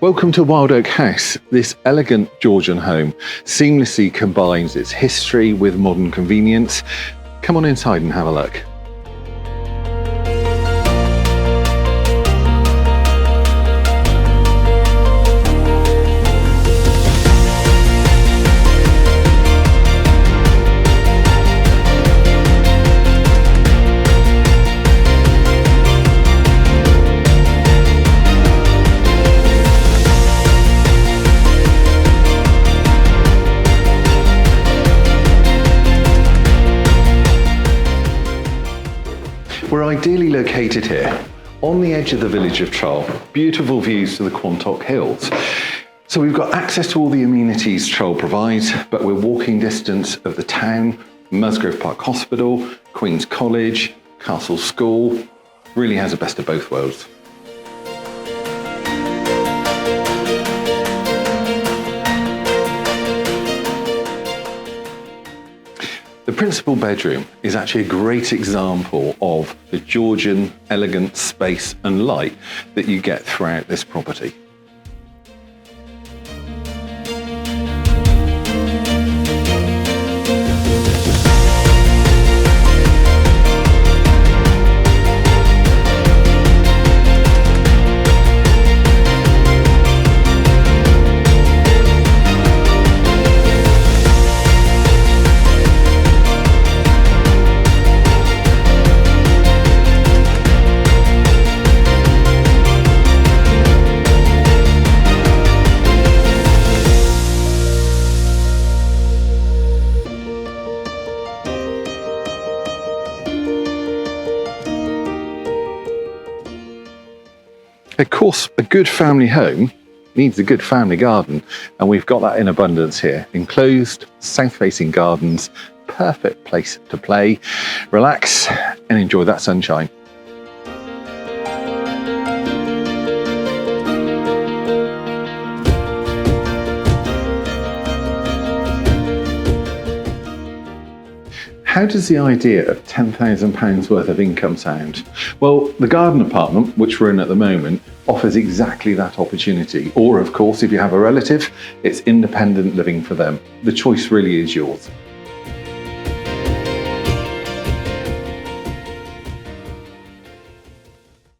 Welcome to Wild Oak House. This elegant Georgian home seamlessly combines its history with modern convenience. Come on inside and have a look. We're ideally located here, on the edge of the village of Trull. Beautiful views to the Quantock Hills. So we've got access to all the amenities Trull provides, but we're walking distance of the town, Musgrove Park Hospital, Queen's College, Castle School. Really has the best of both worlds. The principal bedroom is actually a great example of the Georgian elegant space and light that you get throughout this property. Of course, a good family home needs a good family garden, and we've got that in abundance here. Enclosed, south-facing gardens, perfect place to play, relax, and enjoy that sunshine. How does the idea of £10,000 worth of income sound? Well, the garden apartment, which we're in at the moment, offers exactly that opportunity. Or of course, if you have a relative, it's independent living for them. The choice really is yours.